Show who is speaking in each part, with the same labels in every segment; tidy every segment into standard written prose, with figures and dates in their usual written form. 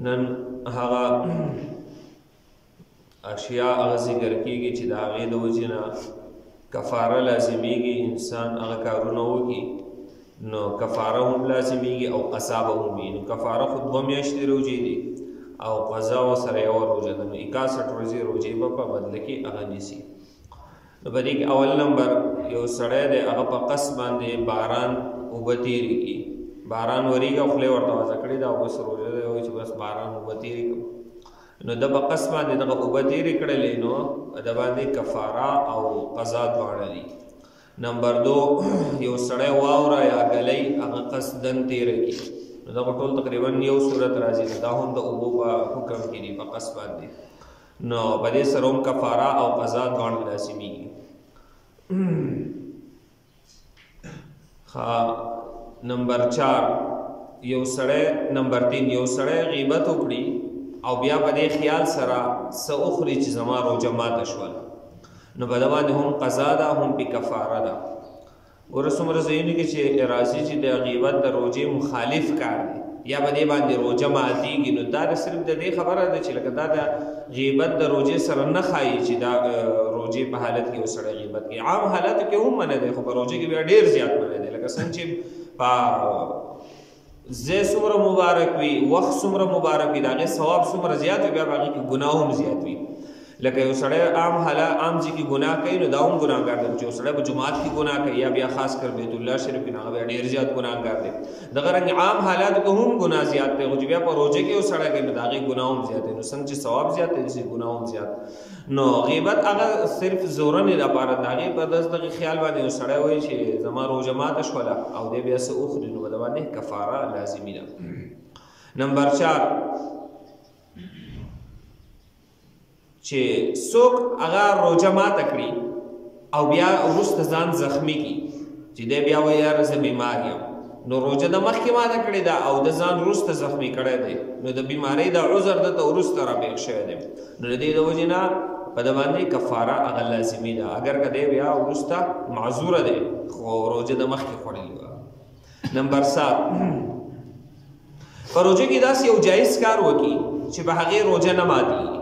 Speaker 1: نن هغه اشیاء هغه ذکر کیږي چې د هغې د وجې نه کفاره لازمیږي، انسان هغه کارونه وکړي نو کفاره هم لازمیږي او قضا به هم وي. نو کفاره خو 2 میاشتې روژې دي او قضا ورسره یوه روژه ده، نو 61 ورځې روژې به په بدله کې هغه نیسي. نو په دې کې اول نمبر یو سړی دی هغه په قصد باندې باران اوبه تېرې کړي، باران ورېږي او خولې ورته وضع کړې ده او بس روژه دی وایي چې بس باران اوبه تېرې کړم، نو د په قصد باندې دغه اوبه تېرې کړلې نو د باندې کفاره او قضا دواړه دي. نمبر 2 یو سړی واوره یا ګلی هغه قصدن تېره کړي، نو دغه ټول تقریبا یو صورت راځي، دا هم د اوبو په حکم کې دي په قصد باندې، نو په دې سره هم کفاره او قضا دواړه لازمیږي. نمبر 4 یو سړی نمبر 3 یو سړی غیبت وکړي او بیا په دې خیال سره څه وخوري چې زما روژه ماته شوله، نو په ده باندې هم قضا ده هم پې کفاره ده. اوره څومره ځایونو کې چې راځي چې د غیبت د روژې مخالف کار دی یا په دې باندې روژه ماتېږي، نو دا صرف د دې خبره ده چې لکه دا د غیبت د روژې سره نه ښایي چې دا روژې په حالت کې یو سړی غیبت کوي. عام حالاتو کې هم منع دی، خو په روژې کې بیا ډېر زیات منع دی، لکه څنګه چې په ځای څومره مبارک وي، وخت څومره مبارک وي، د هغې ثواب څومره زیات وي، بیا په هغې کې ګناه هم زیات وي. لکه یو سړی عام ځای کې ګناه کوي نو دا هم ګناهګار دی، چې یو سړی په جومات کې ګناه کوي یا بیا خاص کر بیت الله شریف کې نو هغه بیا ډېر زیات ګناهګار دی. دغه رنګ عام حالاتو کې هم ګناه زیات دی، خو چې بیا په روژه کې یو سړی کوي نو د هغې ګناه هم زیات دی، نو څنګه چې ثواب زیات دی داسې ګناه هم زیات. نو غیبت هغه صرف زورنې لپاره د هغې په دغه خیال باندې یو سړی وایي چې زما روژه ماته شوله او دی بیا څه وخوري نو په ده باندې کفاره لازمي ده. نمبر 4 چې څوک هغه روژه ماته کړي او بیا وروسته ځان زخمي کړي چې دی بیا وایي یاره زه بیمار یم، نو روژه د مخکې ماته کړې ده او د ځان وروسته زخمي کړی دی، نو د بیمارۍ د عذر دته وروسته راپېښ شوی دی، نو د دې د وجې نه په ده باندې کفاره هغه لازمي ده، اگر که دی بیا وروسته معذوره دی خو روژه د مخکې خوړلې وه. نمبر 7 په روژه کې داسې یو جایز کار وکړي چې په هغې روژه نه ماتېږي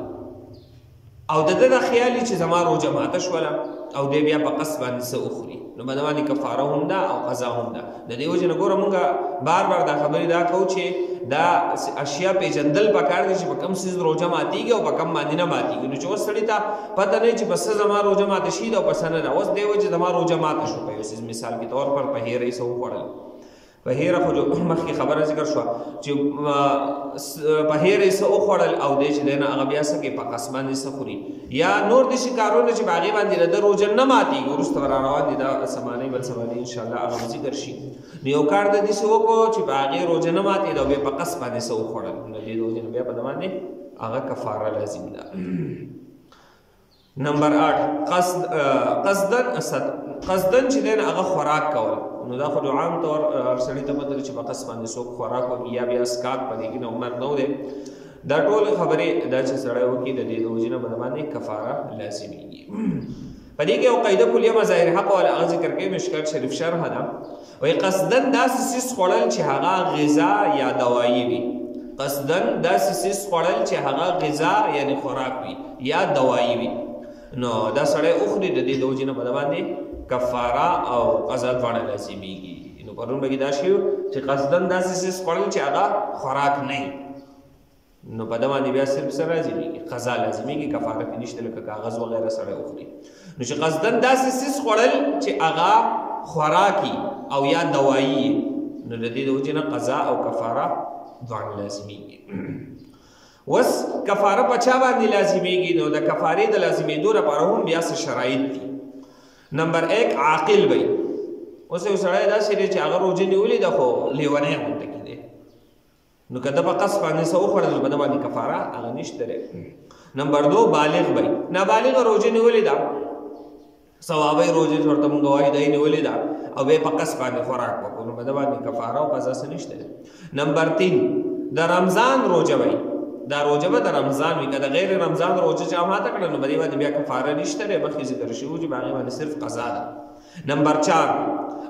Speaker 1: او د ده د خیال چې زما روژه ماته شوله او دی بیا په قصد باندې څه وخوري، نو په ده باندې کفاره هم ده او قضا هم ده. د دې وجې نه ګوره مونږ بار بار دا خبرې دا کوو چې دا اشیا پیژندل پکار دي چې په کوم څیز روژه ماتېږي او په کوم باندې نه ماتېږي. نو چې اوس سړي ته پته نه چې په څه زما روژه ماته شي او په څه نه ده، اوس دی وایي چې زما روژه ماته شو په یو څیز، مثال کے طور پر په هیرې څه وخوړل، په هیره خو مخکې خبره ذکر شوه چې په هیرې څه وخوړل او دی چې دی نه هغه بیا څه کوي په قصد باندې څه خوري، یا نور داسې کارونه چې په هغې باندې د ده روژه نه ماتېږي وروسته به راروان دي، دا سمانۍ بل سمانۍ انشاءالله هغه به ذکر شي. نو یو کار د داسې وکړو چې په هغې روژه نه ماتېده او بیا په قصد باندې څه وخوړل، نو دې د وجې نه بیا په ده باندې هغه کفاره لازم ده. نمبر 8 قصدن چې دی نه هغه خوراک کول، نو دا خو د عام طور سړي ته پته ده چې په قصد باندې څوک خوراک وکړي یا بیا اسکاک په دې کې نه عمر نه دی، دا ټول خبرې دا چې سړی وکړي د دې د وجې نه به د باندې کفاره لازمیږي. په دې کې یو قاعده کلیه مظاهر حق والا هغه ذکر کوي، مشکات شریف شرح ده، وایي قصدن داسې څیز خوړل چې هغه غذا یا دوایي وي، قصدن داسې څیز خوړل چې هغه غذا یعنی خوراک وي یا دوایي وي، نو دا سړی وخوري د دې د وجې نه به د باندې کفاره او قضا دواړه لازمیږي. نو پرون به کې دا شی چې قصدن داسې څیز خوړل چې هغه خوراک نه وي، نو په ده باندې بیا صرف څه لازمیږي قضا لازمیږي، کفاره پې نشته، لکه کاغذ وغیره سړی وخوري. نو چې قصدن داسې څیز خوړل چې هغه خوراکي او یا دوایي، نو د دې د وجې نه قضا او کفاره دواړه لازمیږي. اوس کفاره په چا باندې لازمیږي؟ نو د کفارې د لازمېدو لپاره هم بیا څه شرایط دي. نمبر 1 عاقل وي، اوس یو سړی داسې دی چې هغه روژه نیولې ده خو لیونی غونته کې دی، نو که ده په قصد باندې څه وخوړل نو په ده باندې کفاره هغه نشته دی. نمبر 2 بالغ وي، نابالغه روژه نیولې ده، ثوابۍ روژې ورته مونږ وایو دی نیولې ده او بیا په قصد باندې خوراک وکړو، نو په ده باندې کفاره او قضا څه نشته دی. نمبر 3 د رمضان روژه وي، دا روژه به د رمضان وي، که د غیر رمضان روژه چا ماته کړه نو په دې باندې بیا کفاره نشته دی، مخکې ذکر شوي وو چې په هغې باندې صرف قضا ده. نمبر 4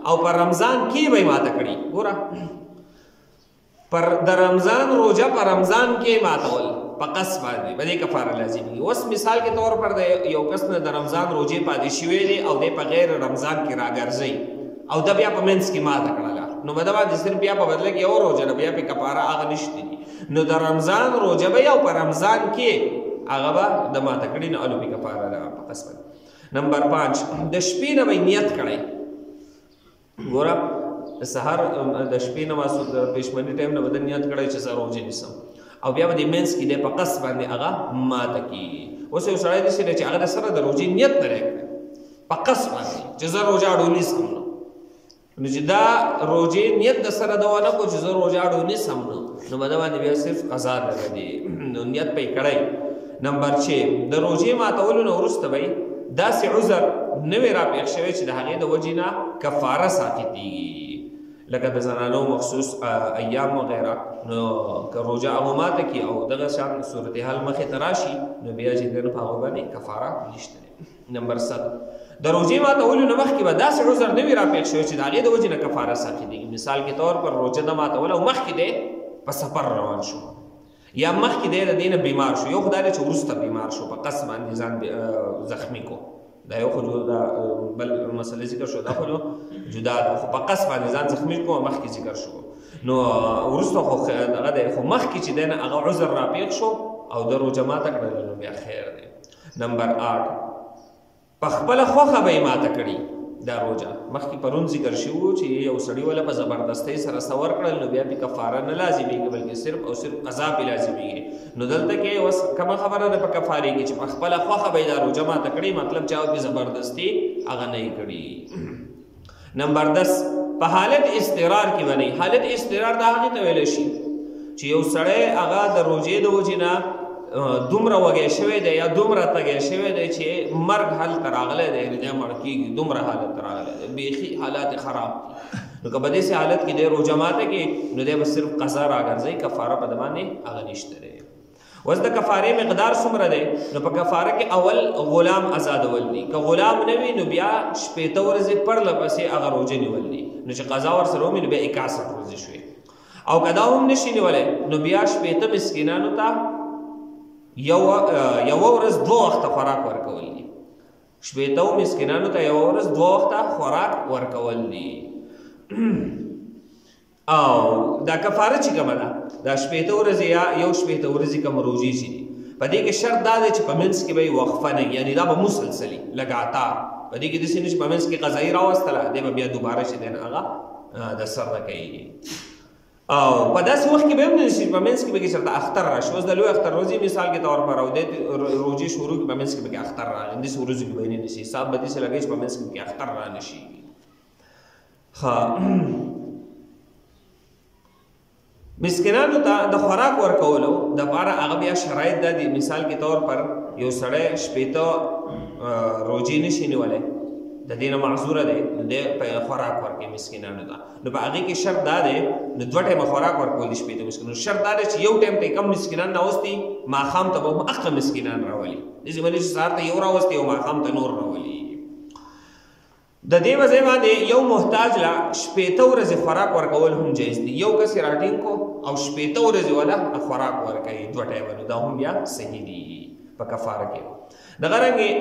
Speaker 1: او په رمضان کې به یې ماته کړي، ګوره پر د رمضان روزه په رمضان کې ماتول په قص باندې به دې کفاره لازمي. اوس مثال کې طور پر د یو کس نه د رمضان روزې پاتې شوی دی او دی په غیر رمضان کې راګرځي او د بیا په منځ کې ماته کړله، نو به د باندې صرف بیا په بدله کې یو روزه ده، بیا پې کفاره هغه نشته دي. نو د رمضان روزه به یو په رمضان کې هغه به د ماته کړي نه الو پې کفاره ده په قص باندې. نمبر 5 د شپې نه به نیت کړی. ګوره د سهار د شپې نه ماسو د پېشمني ټایم نه به د نیت کړی چې زه روژې نیسم او بیا به د منځ کې دی په قص باندې هغه ماته کېږي. اوس یو سړی داسې دی چې هغه د سره د روژې نیت نه دی کړی په قص باندې چې زه روژه اړو نیسم نو چې دا روژې نیت د سره د ونه کړو چې زه روژه اړو نیسم نو به د باندې بیا صرف قضا لري نو نیت به یې کړی. نمبر 6 د روژې ماتولو نه وروسته به داسې عذر نوی راپېښ شوی چې د هغې د وجې نه کفاره ساقطېږي، لکه د زنانو مخصوص ایام وغیره. نو که روژه هغو ماته کړي او دغه شان صورتحال مخې ته راشي نو بیا چې دی نو په هغو باندې کفاره نشته دی. نمبر 7 د روژې ماتولو نه مخکې به داسې عذر نوي راپېښ شوی چې د هغې د وجې نه کفاره ساقطېږي. مثال کې طور پر روژه د ماتول او مخکې دی په سفر روان شو یا مخکې دی د دې نه بیمار شو، یو خو دا دی چې وروسته بیمار شو په قص باندې ځان زخمي کو، دا یو خو دا بل مسله ذکر شو، دا خو جدا ده، خو په قص باندې ځان زخمي کو مخکې ذکر شو. نو وروسته خو دغه دی خو مخکې چې دی نه هغه عذر راپېښ شو او د روژه ماته کړله نو بیا خیر دی. نمبر 8 په خپله خوښه به یې ماته کړي دا روژه. مخکې پرون ذکر شوي چې یو سړي وله په زبردستۍ سره سور کړل نو بیا پې کفاره نه لازمېږي بلکې صرف او صرف قضا پې لازمېږي. نو دلته کې اوس کومه خبره ده په کفارې کې چې په خپله خوښه به یې دا روژه ماته کړي، مطلب چا پې زبردستي هغه نه یې کړي. نمبر 10 په حالت اضطرار کې به نه. حالت اضطرار دا هغې ته ویلی شي چې یو سړی هغه د روژې د وجې نه دومره وږی شوی دی یا دومره تږی شوی دی چې مرګ هلته راغلی دی، دی مړ کېږي، دومره حالت ته راغلی دی، بیخي حالات خراب دي. نو که په داسې حالت کې دی روژه ماته کې نو دی به صرف قضا راګرځوي، کفاره په د باندې هغه نشته دی. اوس د کفارې مقدار څومره دی؟ نو په کفاره کې اول غلام آزادول دي. که غلام نه وي نو بیا 80 ورځې پرله پسې هغه روژه نیول دي، نو چې قضا ورسره ومي نو بیا 61 ورځې شوې. او که دا هم نشي نیولی نو بیا 80 مسکینانو ته یو ورځ 2 وخته خوراک ورکول دي. 80 مسکینانو ته یو ورځ 2 وخته خوراک ورکول دي. او دا کفاره چې کومه ده دا 80 ورځې یا یو 80 ورځې کوم روژې چې دي په دې کې شرط دا دی چې په منځ کې به یې وقفه نه، یعنې دا به مسلسلي لګاتار په دې کې داسې نه چې په منځ کې قضایي راوستله دی به بیا دوباره چې دی نه هغه د سر نه کوي. او په داسې وخت کې به هم نه شي په منځ کې به کې چېرته اختر راشي. اوس د لوی اختر ورځې مثال کې طور پر او د روژې شروع کې په منځ کې به کې اختر راغی، داسې ورځو کې به یې نه شي حساب به داسې لګوي چې په منځ کې به کې اختر را نه شي. مسکینانو ته د خوراک ورکولو دپاره هغه بیا شرایط دا دي. مثال کې طور پر یو سړی 80 روژې نشي نیولی، د دې نه معذوره دی، نو دی په خوراک ورکوي مسکینانو ته. نو په هغې کې شرط دا دی نو 2 ټایمه خوراک ورکول دي 80 مسکینانو. شرط دا دی چې یو ټایم ته کم مسکینان ناوستي، ماښام ته به هغه مسکینان راولي، داسې به نه چې سهار ته یو راوستي او ماښام ته نور راولي. د دې وجې باندې یو محتاج له 80 ورځې خوراک ورکول هم جایز دي. یو کس یې راټینګ کو او 80 ورځې وله خوراک ورکوي 2 ټایمه، نو دا هم بیا صحیح دي په کفاره کې. دغه رنګې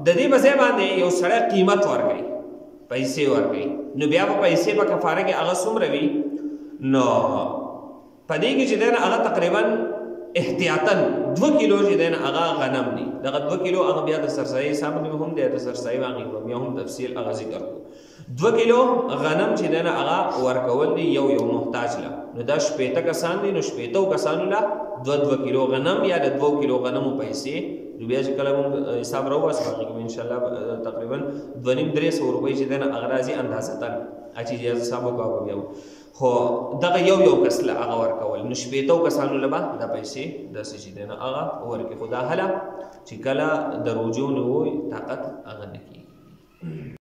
Speaker 1: د دې وجې باندې یو سړی قیمت ورکوي، پیسې ورکوي، نو بیا به پیسې په کفاره کې هغه څومره وي؟ نو په دې کې چې دی نه هغه تقریبا احتیاطاً 2 کیلو چې دی نه هغه غنم دي. دغه 2 کیلو هغه بیا د سرسایي حساب باندې هم دی، د سرسایي باندې به بیا هم تفصیل هغه ذکر کړو. 2 کیلو غنم چې دی نه هغه ورکول دي یو محتاج له. نو دا 80 کسان دي، نو 80 کسانو له 2 کیلو غنم یا د 2 کیلو غنمو پیسې. نو بیا چې کله موږ حساب راوباسو هغې کې به انشاءالله تقریبا 2,500 روپۍ چې دی نه هغه راځي اندازتن چې حساب وکړو بیا. خو دغه یو کس له هغه ورکول، نو 80 کسانو له به دا پیسې داسې چې دی نه هغه ورکړي. خو دا هله چې کله د روژو نه وي طاقت هغه نه کېږي.